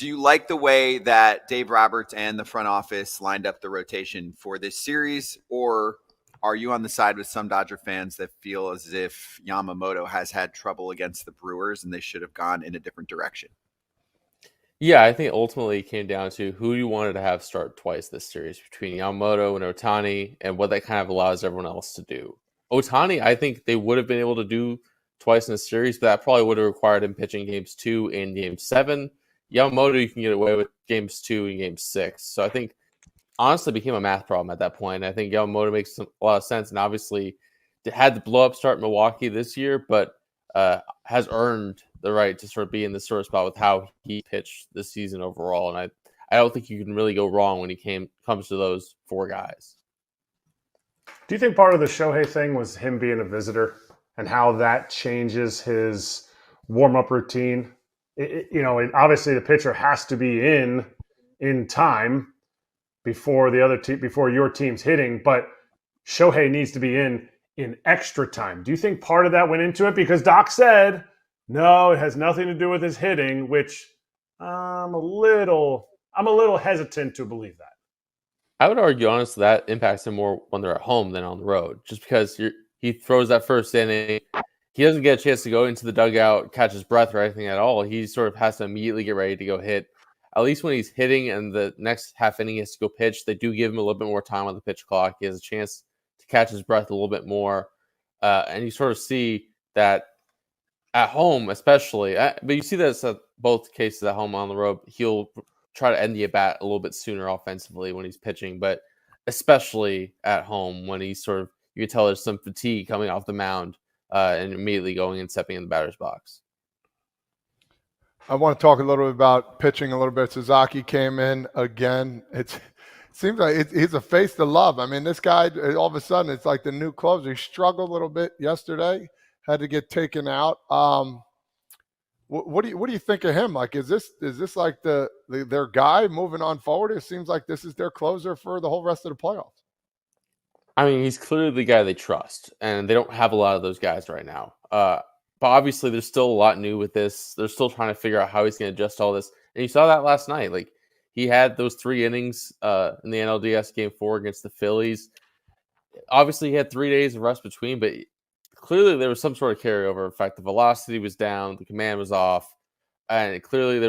Do you like the way that Dave Roberts and the front office lined up the rotation for this series, or are you on the side with some Dodger fans that feel as if Yamamoto has had trouble against the Brewers and they should have gone in a different direction? Yeah, I think ultimately it came down to who you wanted to have start twice this series between Yamamoto and Ohtani and what that kind of allows everyone else to do. Ohtani, I think they would have been able to do twice in the series, but that probably would have required him pitching games 2 and game 7. Yamamoto, you can get away with games 2 and game 6. So I think honestly it became a math problem at that point. I think Yamamoto makes a lot of sense, and obviously had the blow up start in Milwaukee this year, but has earned the right to sort of be in this sort of spot with how he pitched this season overall. And I don't think you can really go wrong when he comes to those 4 guys. Do you think part of the Shohei thing was him being a visitor and how that changes his warm-up routine? Obviously the pitcher has to be in time before before your team's hitting, but Shohei needs to be in extra time. Do you think part of that went into it? Because Doc said, no, it has nothing to do with his hitting, which I'm a little hesitant to believe that. I would argue, honestly, that impacts him more when they're at home than on the road, just because he throws that first inning. He doesn't get a chance to go into the dugout, catch his breath or anything at all. He sort of has to immediately get ready to go hit. At least when he's hitting and the next half inning he has to go pitch, they do give him a little bit more time on the pitch clock. He has a chance to catch his breath a little bit more. And you sort of see that at home especially. But you see this at both cases at home. On the road, he'll try to end the at-bat a little bit sooner offensively when he's pitching. But especially at home when he's sort of, you can tell there's some fatigue coming off the mound and immediately going and stepping in the batter's box. I want to talk a little bit about pitching a little bit. Sasaki came in again. It seems like he's a face to love. I mean, this guy, all of a sudden, it's like the new closer. He struggled a little bit yesterday, had to get taken out. What do you think of him? Like, is this like their guy moving on forward? It seems like this is their closer for the whole rest of the playoffs. I mean, he's clearly the guy they trust, and they don't have a lot of those guys right now. But obviously, there's still a lot new with this. They're still trying to figure out how he's going to adjust all this. And you saw that last night. Like, he had those 3 innings in the NLDS Game 4 against the Phillies. Obviously, he had 3 days of rest between, but clearly there was some sort of carryover. In fact, the velocity was down, the command was off, and clearly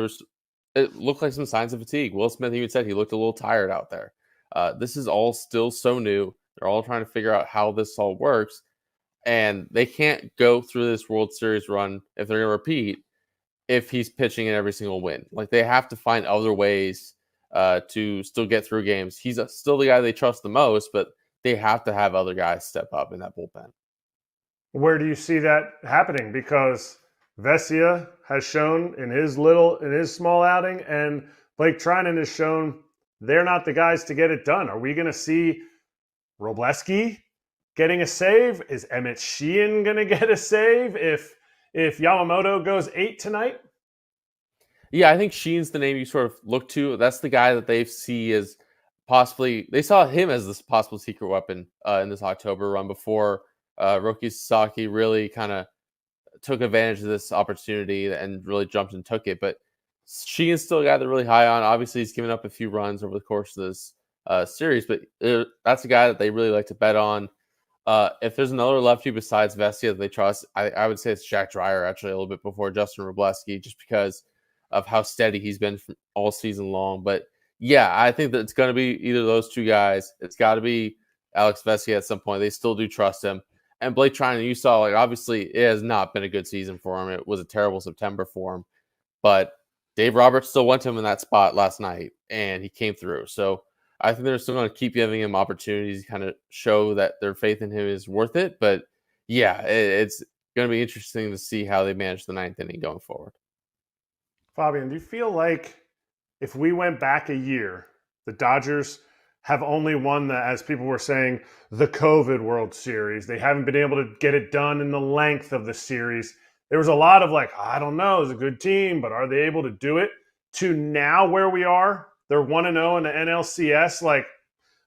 it looked like some signs of fatigue. Will Smith even said he looked a little tired out there. This is all still so new. They're all trying to figure out how this all works. And they can't go through this World Series run if they're going to repeat if he's pitching in every single win. Like, they have to find other ways to still get through games. He's still the guy they trust the most, but they have to have other guys step up in that bullpen. Where do you see that happening? Because Vesia has shown in his small outing, and Blake Trinan has shown they're not the guys to get it done. Are we going to see Robleski getting a save? Is Emmett Sheehan going to get a save if Yamamoto goes 8 tonight? Yeah, I think Sheehan's the name you sort of look to. That's the guy that they see as possibly, they saw him as this possible secret weapon in this October run before Roki Sasaki really kind of took advantage of this opportunity and really jumped and took it. But Sheehan's still a guy they're really high on. Obviously, he's given up a few runs over the course of this series, but that's a guy that they really like to bet on. If there's another lefty besides Vesia that they trust, I would say it's Jack Dreyer, actually, a little bit before Justin Robleski, just because of how steady he's been from all season long. But yeah, I think that it's going to be either of those 2 guys. It's got to be Alex Vesia at some point. They still do trust him. And Blake Trinan, you saw, like, obviously it has not been a good season for him. It was a terrible September for him. But Dave Roberts still went to him in that spot last night, and he came through. So I think they're still going to keep giving him opportunities to kind of show that their faith in him is worth it. But yeah, it's going to be interesting to see how they manage the 9th inning going forward. Fabian, do you feel like if we went back a year, the Dodgers have only won as people were saying, the COVID World Series. They haven't been able to get it done in the length of the series. There was a lot of like, I don't know, it's a good team, but are they able to do it? To now where we are, they're 1-0 in the NLCS. Like,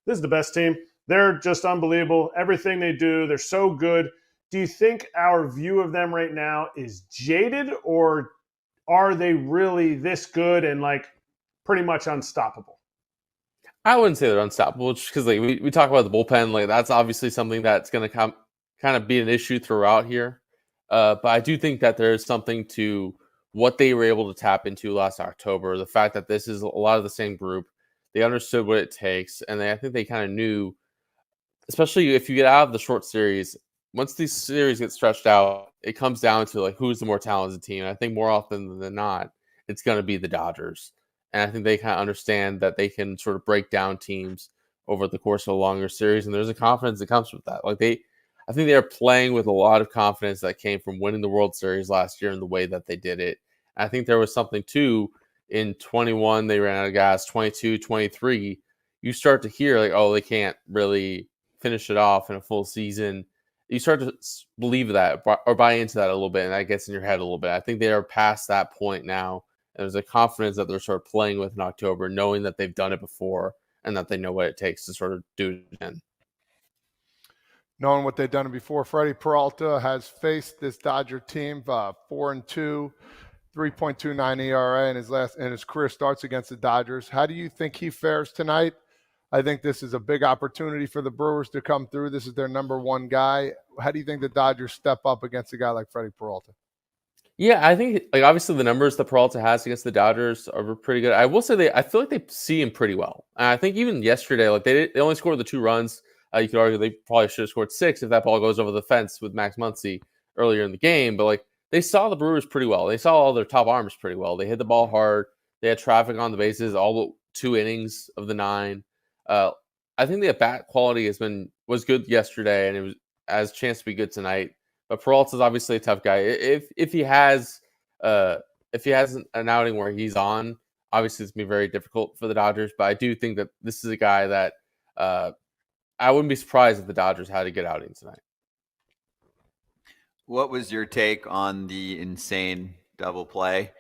this is the best team. They're just unbelievable. Everything they do, they're so good. Do you think our view of them right now is jaded, or are they really this good and like pretty much unstoppable? I wouldn't say they're unstoppable, just because like we talk about the bullpen, like that's obviously something that's going to kind of be an issue throughout here. But I do think that there's something to what they were able to tap into last October. The fact that this is a lot of the same group, they understood what it takes, and I think they kind of knew, especially if you get out of the short series. Once these series get stretched out, it comes down to like who's the more talented team. And I think more often than not, it's going to be the Dodgers. And I think they kind of understand that they can sort of break down teams over the course of a longer series. And there's a confidence that comes with that. I think they are playing with a lot of confidence that came from winning the World Series last year and the way that they did it. And I think there was something too in 21, they ran out of gas, 22, 23. You start to hear like, oh, they can't really finish it off in a full season. You start to believe that or buy into that a little bit, and that gets in your head a little bit. I think they are past that point now. And there's a confidence that they're sort of playing with in October, knowing that they've done it before and that they know what it takes to sort of do it again. Knowing what they've done before, Freddie Peralta has faced this Dodger team 4-2, 3.29 ERA in his career starts against the Dodgers. How do you think he fares tonight? I think this is a big opportunity for the Brewers to come through. This is their number one guy. How do you think the Dodgers step up against a guy like Freddie Peralta? Yeah, I think like obviously the numbers that Peralta has against the Dodgers are pretty good. I will say I feel like they see him pretty well. And I think even yesterday, like they only scored the 2 runs. You could argue they probably should have scored 6 if that ball goes over the fence with Max Muncy earlier in the game. But like they saw the Brewers pretty well. They saw all their top arms pretty well. They hit the ball hard. They had traffic on the bases all 2 innings of the 9. I think the at-bat quality was good yesterday, and it has a chance to be good tonight. But Peralta's obviously a tough guy. If he has an outing where he's on, obviously it's gonna be very difficult for the Dodgers. But I do think that this is a guy that I wouldn't be surprised if the Dodgers had a good outing tonight. What was your take on the insane double play?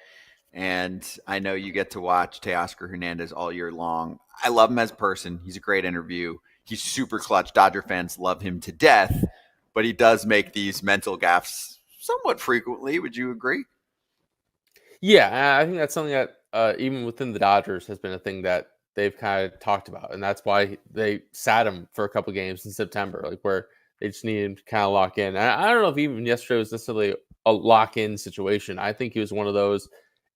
And I know you get to watch Teoscar Hernández all year long. I love him as a person. He's a great interview. He's super clutch. Dodger fans love him to death, but he does make these mental gaffes somewhat frequently. Would you agree? Yeah, I think that's something that even within the Dodgers has been a thing that they've kind of talked about, and that's why they sat him for a couple games in September, like where they just needed him to kind of lock in. And I don't know if even yesterday was necessarily a lock-in situation. I think he was one of those.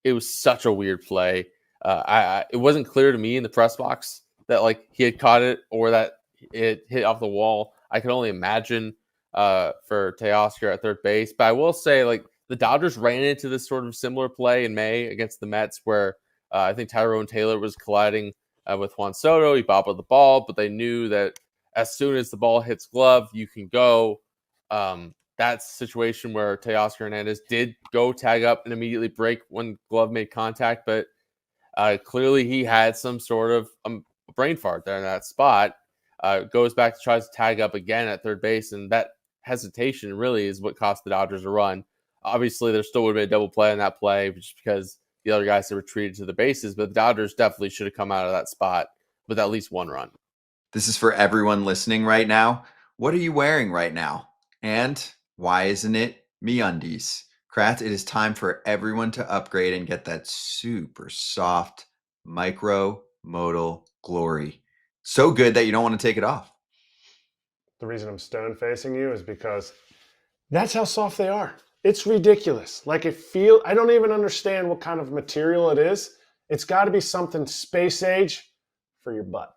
It was such a weird play. It wasn't clear to me in the press box that like he had caught it or that it hit off the wall. I could only imagine for Teoscar at third base. But I will say, like, the Dodgers ran into this sort of similar play in May against the Mets where I think Tyrone Taylor was colliding with Juan Soto. He bobbled the ball, but they knew that as soon as the ball hits glove, you can go. That's a situation where Teoscar Hernández did go tag up and immediately break when glove made contact, but clearly he had some sort of brain fart there in that spot. Goes back to tries to tag up again at third base, and that hesitation really is what cost the Dodgers a run. Obviously, there still would have been a double play on that play just because the other guys had retreated to the bases, but the Dodgers definitely should have come out of that spot with at least one run. This is for everyone listening right now. What are you wearing right now? And why isn't it MeUndies? Kratz, it is time for everyone to upgrade and get that super soft micro-modal glory. So good that you don't want to take it off. The reason I'm stone facing you is because that's how soft they are. It's ridiculous. Like I don't even understand what kind of material it is. It's got to be something space age for your butt.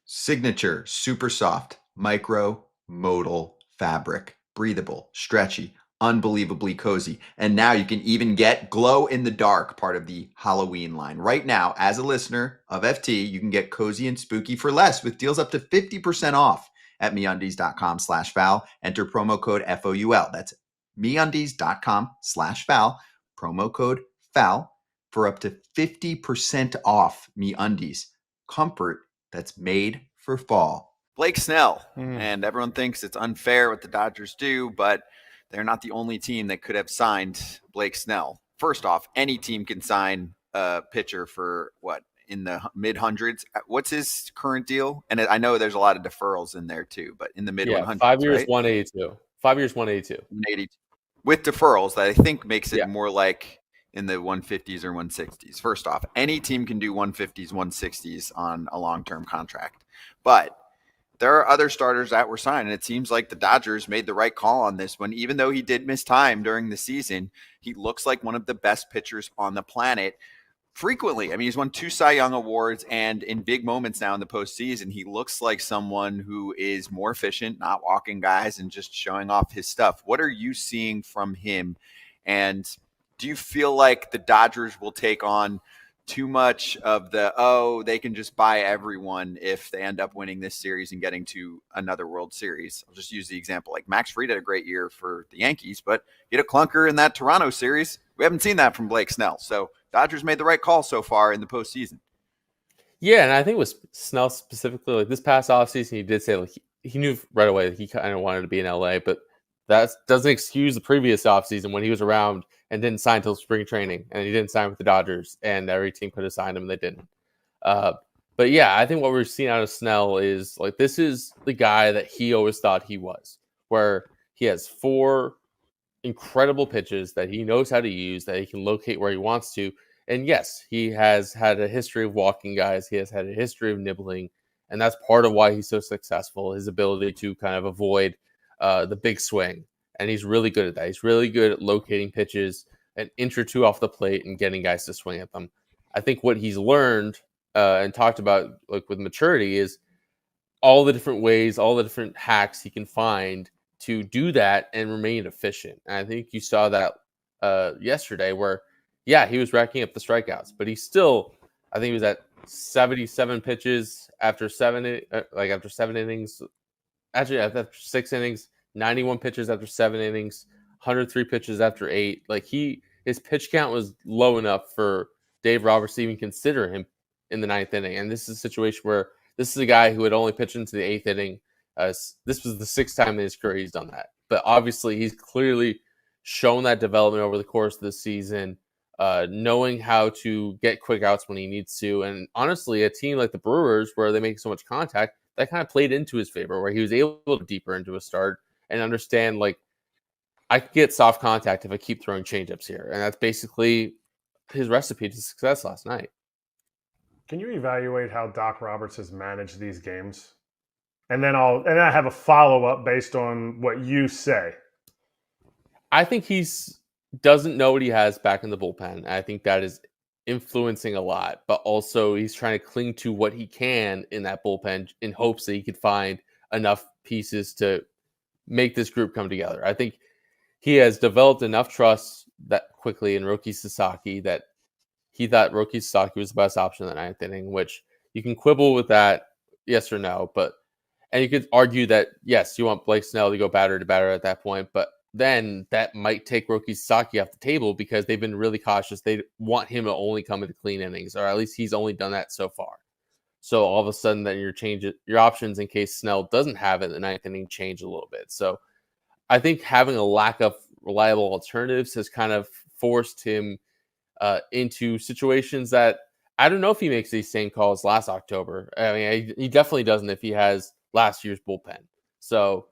Signature, super soft, micro-modal fabric. Breathable, stretchy, unbelievably cozy. And now you can even get glow in the dark, part of the Halloween line. Right now, as a listener of FT, you can get cozy and spooky for less with deals up to 50% off at MeUndies.com/foul. Enter promo code FOUL. That's MeUndies.com/foul. Promo code FOUL for up to 50% off MeUndies. Comfort that's made for fall. Blake Snell, and everyone thinks it's unfair what the Dodgers do, but they're not the only team that could have signed Blake Snell. First off, any team can sign a pitcher for what, in the mid-hundreds? What's his current deal? And I know there's a lot of deferrals in there too, but in the mid-100s, 5 years, right? 182. 5 years, 182. 182. With deferrals, that I think makes it more like in the 150s or 160s. First off, any team can do 150s, 160s on a long-term contract. But there are other starters that were signed, and it seems like the Dodgers made the right call on this one. Even though he did miss time during the season, he looks like one of the best pitchers on the planet frequently. I mean, he's won 2 Cy Young awards, and in big moments now in the postseason, he looks like someone who is more efficient, not walking guys and just showing off his stuff. What are you seeing from him? And do you feel like the Dodgers will take on too much of they can just buy everyone if they end up winning this series and getting to another World Series? I'll just use the example. Like Max Fried had a great year for the Yankees, but he had a clunker in that Toronto series. We haven't seen that from Blake Snell. So Dodgers made the right call so far in the postseason. Yeah, and I think with Snell specifically, like this past offseason, he did say like he knew right away that he kind of wanted to be in LA, but that doesn't excuse the previous offseason when he was around and didn't sign until spring training, and he didn't sign with the Dodgers, and every team could have signed him, and they didn't. But yeah, I think what we're seeing out of Snell is like this is the guy that he always thought he was, where he has 4 incredible pitches that he knows how to use, that he can locate where he wants to. And yes, he has had a history of walking guys. He has had a history of nibbling, and that's part of why he's so successful, his ability to kind of avoid the big swing. And he's really good at that. He's really good at locating pitches, an inch or two off the plate, and getting guys to swing at them. I think what he's learned and talked about like with maturity is all the different ways, all the different hacks he can find to do that and remain efficient. And I think you saw that yesterday where, yeah, he was racking up the strikeouts, but he still, I think he was at 77 pitches after 7 innings. Actually, after 6 innings, 91 pitches after 7 innings, 103 pitches after 8. Like his pitch count was low enough for Dave Roberts to even consider him in the 9th inning. And this is a situation where this is a guy who had only pitched into the 8th inning. This was the 6th time in his career he's done that. But obviously, he's clearly shown that development over the course of the season, knowing how to get quick outs when he needs to. And honestly, a team like the Brewers, where they make so much contact, that kind of played into his favor, where he was able to deeper into a start and understand, like, I can get soft contact if I keep throwing changeups here. And that's basically his recipe to success last night. Can you evaluate how Doc Roberts has managed these games? And then I have a follow-up based on what you say. I think doesn't know what he has back in the bullpen. I think that is influencing a lot, but also he's trying to cling to what he can in that bullpen in hopes that he could find enough pieces to make this group come together. I think he has developed enough trust that quickly in Roki Sasaki that he thought Roki Sasaki was the best option in the 9th inning, which you can quibble with that, yes or no, and you could argue that, yes, you want Blake Snell to go batter to batter at that point, but then that might take Roki Sasaki off the table because they've been really cautious. They want him to only come into clean innings, or at least he's only done that so far. So all of a sudden, then your options in case Snell doesn't have it in the 9th inning change a little bit. So I think having a lack of reliable alternatives has kind of forced him into situations that I don't know if he makes these same calls last October. I mean, he definitely doesn't if he has last year's bullpen. So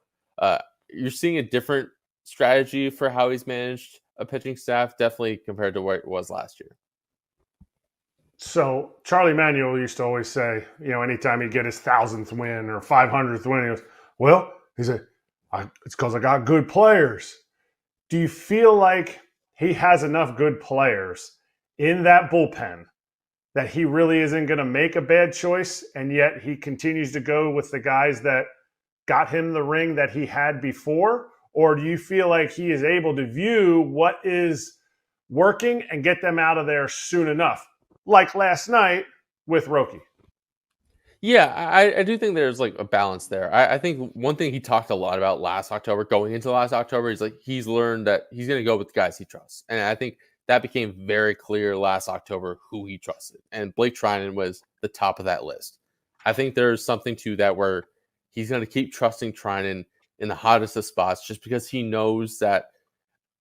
you're seeing a different strategy for how he's managed a pitching staff, definitely compared to where it was last year. So Charlie Manuel used to always say, anytime he'd get his 1,000th win or 500th win, he said, it's because I got good players. Do you feel like he has enough good players in that bullpen that he really isn't going to make a bad choice, and yet he continues to go with the guys that got him the ring that he had before? Or do you feel like he is able to view what is working and get them out of there soon enough, like last night with Roki? Yeah, I do think there's like a balance there. I think one thing he talked a lot about last October, going into last October, is like he's learned that he's going to go with the guys he trusts. And I think that became very clear last October who he trusted. And Blake Treinen was the top of that list. I think there's something to that where he's going to keep trusting Treinen in the hottest of spots just because he knows that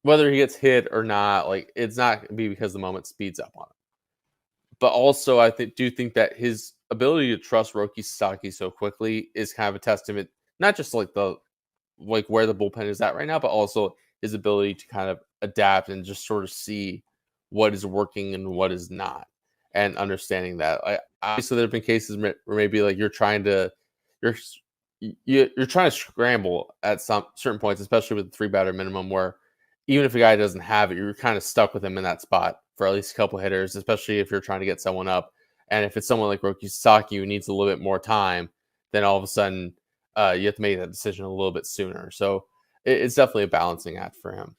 whether he gets hit or not, like it's not going to be because the moment speeds up on him. But also, I do think that his ability to trust Roki Sasaki so quickly is kind of a testament, not just like where the bullpen is at right now, but also his ability to kind of adapt and just sort of see what is working and what is not, and understanding that. Obviously, there have been cases where maybe like you're trying to scramble at some certain points, especially with the 3-batter minimum, where even if a guy doesn't have it, you're kind of stuck with him in that spot for at least a couple hitters, especially if you're trying to get someone up. And if it's someone like Roki Sasaki who needs a little bit more time, then all of a sudden you have to make that decision a little bit sooner. So it's definitely a balancing act for him.